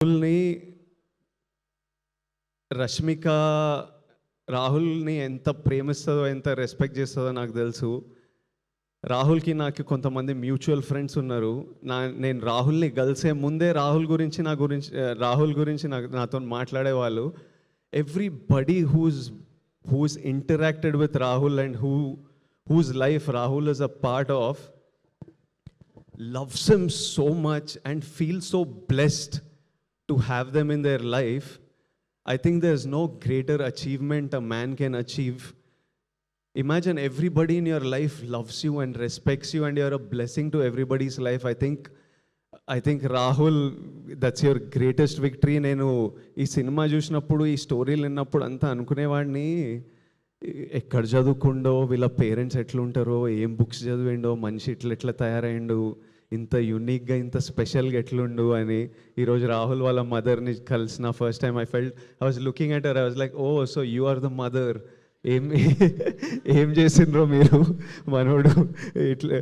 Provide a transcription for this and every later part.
రాహుల్ని రష్మిక రాహుల్ని ఎంత ప్రేమిస్తుందో ఎంత రెస్పెక్ట్ చేస్తుందో నాకు తెలుసు. రాహుల్కి నాకు కొంతమంది మ్యూచువల్ ఫ్రెండ్స్ ఉన్నారు. నేను రాహుల్ని కలిసే ముందే రాహుల్ గురించి నాతో మాట్లాడేవాళ్ళు. Everybody who's interacted with Rahul and whose life Rahul is a part of loves him so much and feels so blessed to have them in their life. I think there's no greater achievement a man can achieve. Imagine everybody in your life loves you and respects you and you're a blessing to everybody's life. I think Rahul, that's your greatest victory. నేను ఈ cinema చూసినప్పుడు ఈ స్టోరీలు విన్నప్పుడు అంతా అనుకునేవాడిని, ఎక్కడ చదువుకుండో, వీళ్ళ పేరెంట్స్ ఎట్లుంటారో, ఏం బుక్స్ చదివిండో, మనిషి ఎట్లా తయారైండు, ఇంత యూనిక్గా ఇంత స్పెషల్గా ఎట్లుండు అని. ఈరోజు రాహుల్ వాళ్ళ మదర్ని కలిసిన first time I was looking at her. I was like, oh so you are the mother. ఏం చేసిండ్రో మీరు మనోడు ఇట్లా.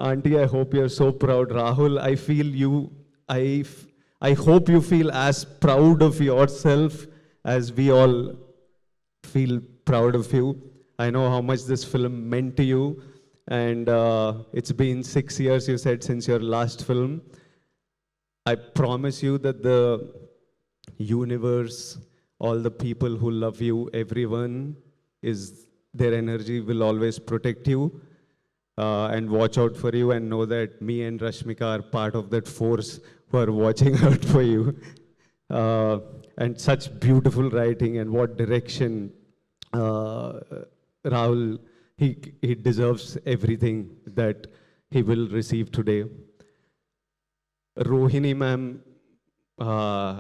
Aunty, I hope you are so proud. Rahul, I feel you, I hope you feel as proud of yourself as we all feel proud of you. I know how much this film meant to you, and it's been 6 years, you said, since your last film. I promise you that the universe, all the people who love you, everyone their energy will always protect you and watch out for you, and know that me and Rashmika are part of that force who are watching out for you. And such beautiful writing, and what direction. Rahul, he deserves everything that he will receive today. Rohini ma'am,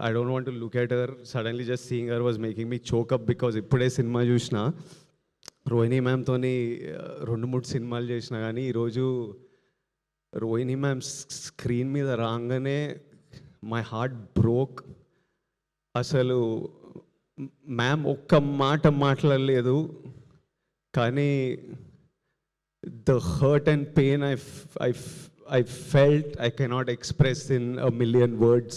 I don't want to look at her. Suddenly just seeing her was making me choke up, because ippude cinema chusna Rohini ma'am toni 2-3 సినిమాలు చేసినా కానీ ఈరోజు Rohini ma'am screen మీద రాగానే my heart broke. అసలు ma'am ఒక్క మాట మాట్లాడలేదు, కానీ the hurt and pain I felt I cannot express in a million words.